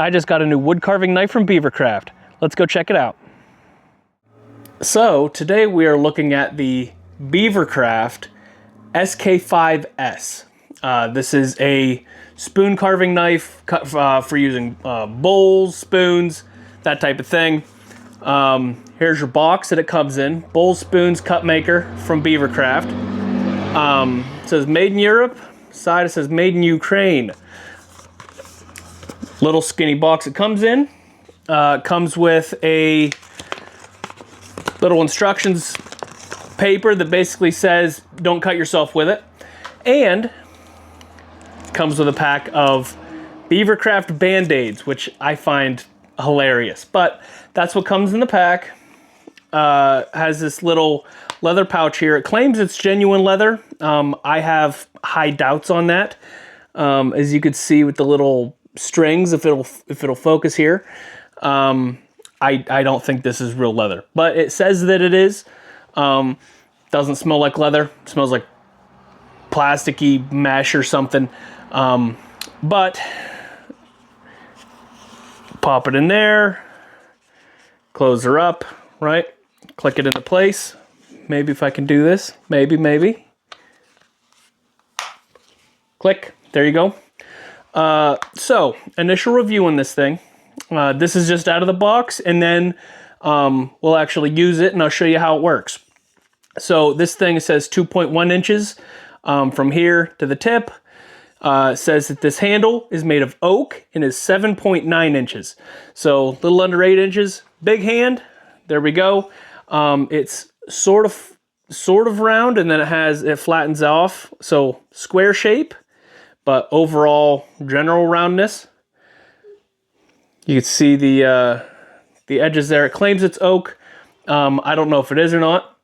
I just got a new wood carving knife from Beavercraft. Let's go check it out. So today we are looking at the Beavercraft SK5s. This is a spoon carving knife for using bowls, spoons, that type of thing. Here's your box that it comes in. Bowls, spoons, cup maker from Beavercraft. It says made in Europe. Side it says made in Ukraine. Little skinny box it comes in. Comes with a little instructions paper that basically says don't cut yourself with it. And comes with a pack of Beavercraft Band-Aids, which I find hilarious. But that's what comes in the pack. Has this little leather pouch here. It claims it's genuine leather. I have high doubts on that. As you could see with the little strings, if it'll focus here. I don't think this is real leather, but it says that it is. Doesn't smell like leather. It smells like plasticky mesh or something. But pop it in there, close her up, right? Click it into place. Maybe if I can do this, maybe. Click, there you go. So, initial review on this thing. This is just out of the box, and then we'll actually use it, and I'll show you how it works. So this thing says 2.1 inches from here to the tip. It says that this handle is made of oak and is 7.9 inches. So a little under 8 inches. Big hand. There we go. It's sort of round, and then it flattens off. So square shape, but overall general roundness. You can see the edges there. It claims it's oak. I don't know if it is or not.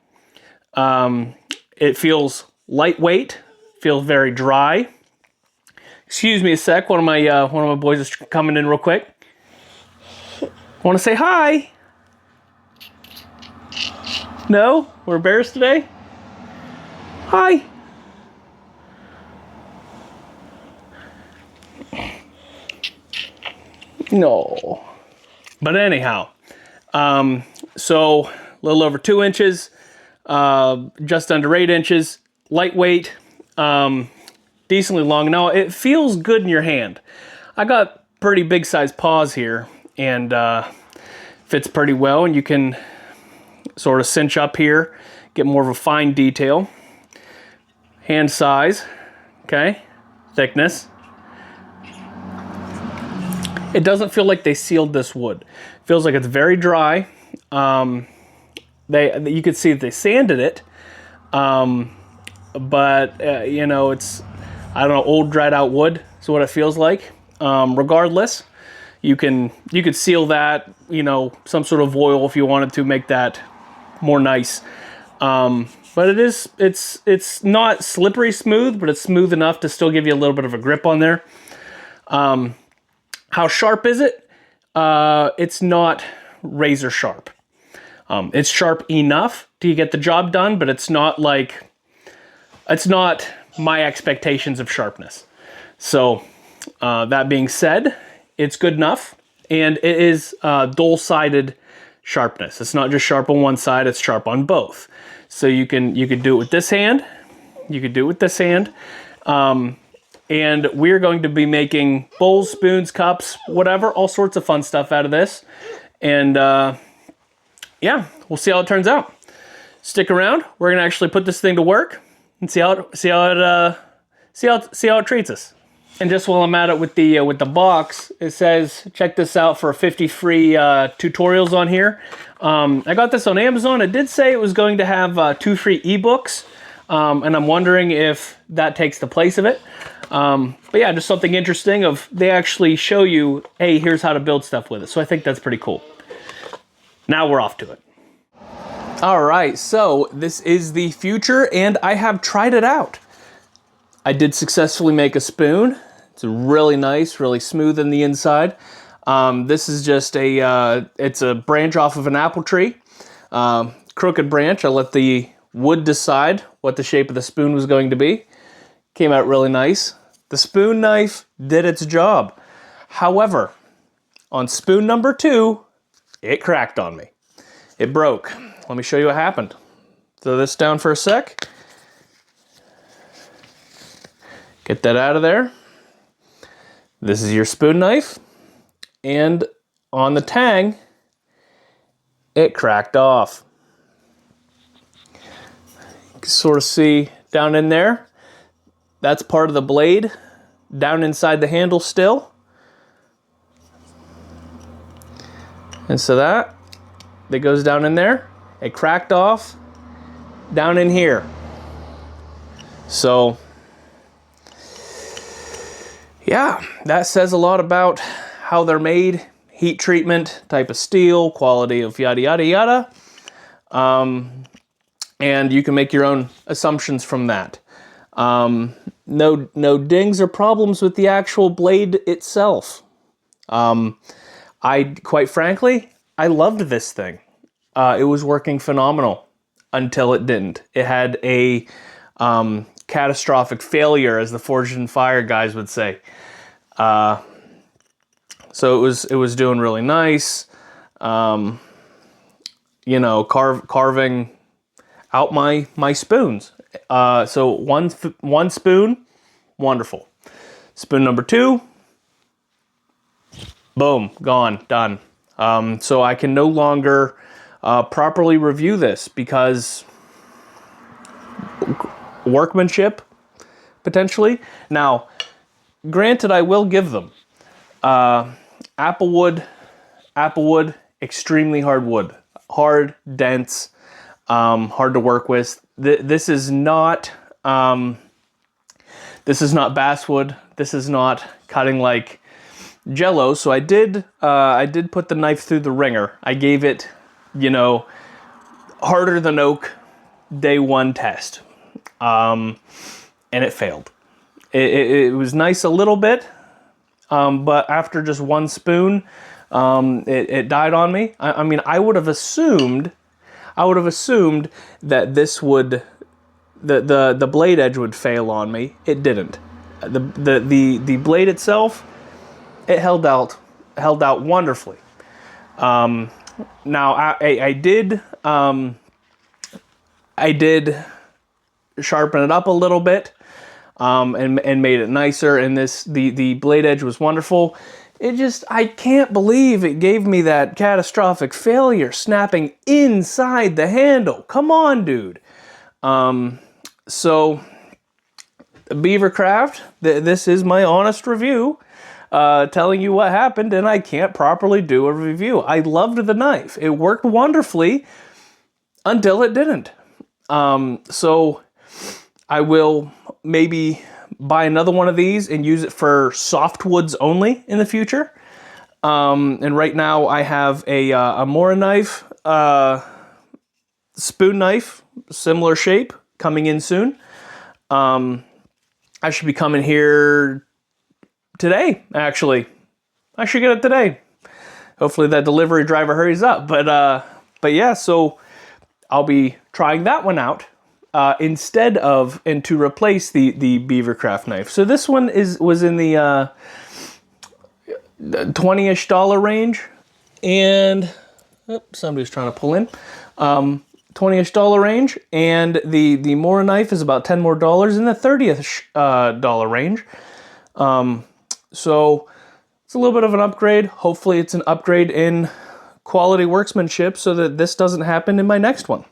It feels lightweight. Feels very dry. Excuse me a sec. One of my boys is coming in real quick. Want to say hi? No? We're bears today? Hi. No. But anyhow, so a little over 2 inches, just under 8 inches, lightweight, decently long. Now it feels good in your hand. I got pretty big sized paws here, and fits pretty well, and you can sort of cinch up here, get more of a fine detail. Hand size, okay, thickness. It doesn't feel like they sealed this wood. It feels like it's very dry. You could see that they sanded it, but you know, it's, I don't know, old dried out wood is what it feels like. Regardless, you could seal that, you know, some sort of oil if you wanted to make that more nice. But it's not slippery smooth, but it's smooth enough to still give you a little bit of a grip on there. How sharp is it? It's not razor sharp. It's sharp enough to get the job done, but it's not my expectations of sharpness. So that being said, it's good enough, and it is dual-sided sharpness. It's not just sharp on one side, it's sharp on both. So you could do it with this hand, you could do it with this hand. And we're going to be making bowls, spoons, cups, whatever, all sorts of fun stuff out of this. And yeah, we'll see how it turns out. Stick around. We're gonna actually put this thing to work and see how it treats us. And just while I'm at it with the box, it says check this out for 50 free tutorials on here. I got this on Amazon. It did say it was going to have 2 free ebooks, and I'm wondering if that takes the place of it. But yeah, just something interesting they actually show you, hey, here's how to build stuff with it. So I think that's pretty cool. Now we're off to it. All right, so this is the future, and I have tried it out. I did successfully make a spoon. It's really nice, really smooth in the inside. This is just it's a branch off of an apple tree. Crooked branch. I let the wood decide what the shape of the spoon was going to be. Came out really nice. The spoon knife did its job. However, on spoon number 2, it cracked on me. It broke. Let me show you what happened. Throw this down for a sec. Get that out of there. This is your spoon knife. And on the Tang, it cracked off. You can sort of see down in there, that's part of the blade, down inside the handle still. And so that goes down in there. It cracked off down in here. So, yeah, that says a lot about how they're made, heat treatment, type of steel, quality of yada, yada, yada. And you can make your own assumptions from that. No dings or problems with the actual blade itself. Quite frankly, I loved this thing. It was working phenomenal until it didn't. It had a catastrophic failure, as the Forged in Fire guys would say. So it was doing really nice. You know, carving out my spoons. So one spoon, wonderful. Spoon number 2, boom, gone, done. So I can no longer properly review this because workmanship, potentially. Now, granted, I will give them Applewood, extremely hard wood, hard, dense, hard to work with. This is not basswood. This is not cutting like Jello. So I did put the knife through the ringer. I gave it, you know, harder than oak day 1 test, and it failed. It was nice a little bit, but after just 1 spoon, it died on me. I mean, I would have assumed that this would, the blade edge would fail on me. It didn't. The blade itself, it held out wonderfully. Now I did sharpen it up a little bit, and made it nicer. And the blade edge was wonderful. I can't believe it gave me that catastrophic failure, snapping inside the handle. Come on, dude. So, Beavercraft, this is my honest review, telling you what happened, and I can't properly do a review. I loved the knife. It worked wonderfully until it didn't. So, I will maybe buy another one of these and use it for softwoods only in the future. And right now I have a Mora knife, spoon knife, similar shape, coming in soon. I should be coming here today, actually. I should get it today. Hopefully that delivery driver hurries up. But yeah, so I'll be trying that one out. Instead of, and to replace the Beavercraft knife. So this one was in the $20-ish range, and somebody's trying to pull in. $20-ish range, and the Mora knife is about $10 more in the $30-ish range. So it's a little bit of an upgrade. Hopefully it's an upgrade in quality workmanship so that this doesn't happen in my next one.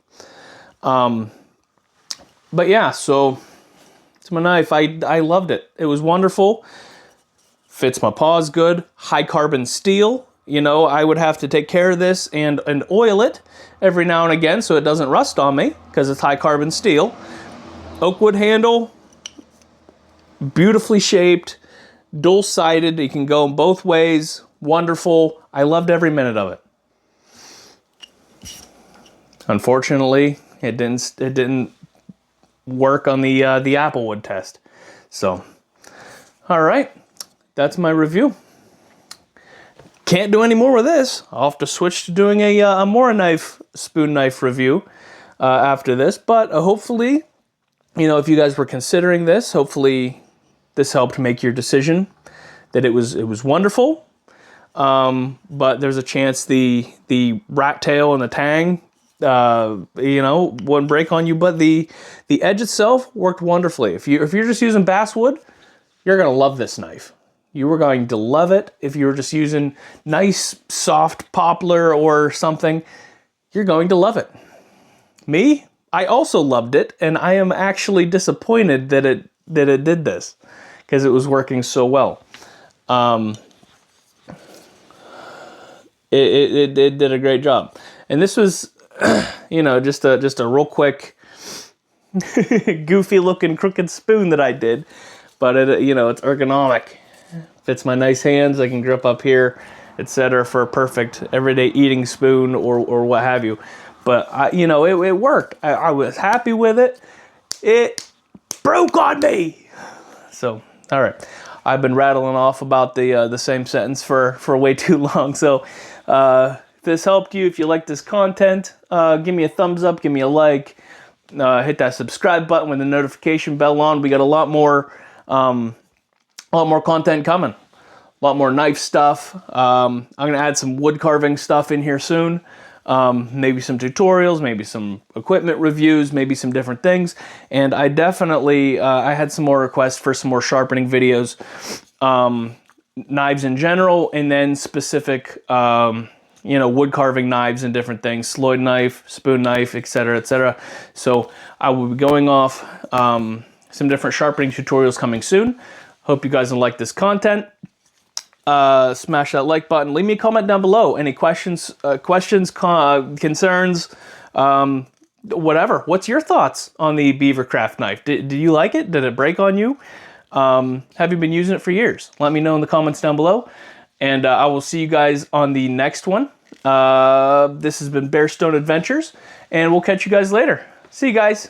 But yeah, so it's my knife. I loved it. It was wonderful. Fits my paws good. High carbon steel. You know, I would have to take care of this and oil it every now and again so it doesn't rust on me because it's high carbon steel. Oak wood handle. Beautifully shaped. Dual-sided. You can go both ways. Wonderful. I loved every minute of it. Unfortunately, it didn't work on the Applewood test. So, all right, that's my review. Can't do any more with this. I'll have to switch to doing a Mora knife, spoon knife review after this. But hopefully, you know, if you guys were considering this, hopefully this helped make your decision that it was wonderful. but there's a chance the rat tail and the tang, you know, wouldn't break on you. But the edge itself worked wonderfully. If you're just using basswood, you're gonna love this knife. You were going to love it. If you were just using nice soft poplar or something, you're going to love it. Me, I also loved it, and I am actually disappointed that it did this, because it was working so well. It did a great job, and this was, you know, just a real quick, goofy looking crooked spoon that I did, but it, you know, it's ergonomic, fits my nice hands. I can grip up here, etc., for a perfect everyday eating spoon or what have you. But you know, it worked. I was happy with it. It broke on me. So, all right, I've been rattling off about the same sentence for way too long. So, if this helped you, if you like this content, give me a thumbs up, give me a like, hit that subscribe button with the notification bell on. We got a lot more content coming, a lot more knife stuff. I'm gonna add some wood carving stuff in here soon. Maybe some tutorials, maybe some equipment reviews, maybe some different things. And I definitely, I had some more requests for some more sharpening videos, knives in general, and then specific, you know, wood carving knives and different things, Sloyd knife, spoon knife, etc., etc. So I will be going off some different sharpening tutorials coming soon. Hope you guys will like this content. Smash that like button. Leave me a comment down below. Any questions, concerns, whatever. What's your thoughts on the Beavercraft knife? Did you like it? Did it break on you? Have you been using it for years? Let me know in the comments down below. And I will see you guys on the next one. This has been BearStone Adventures, and we'll catch you guys later. See you guys.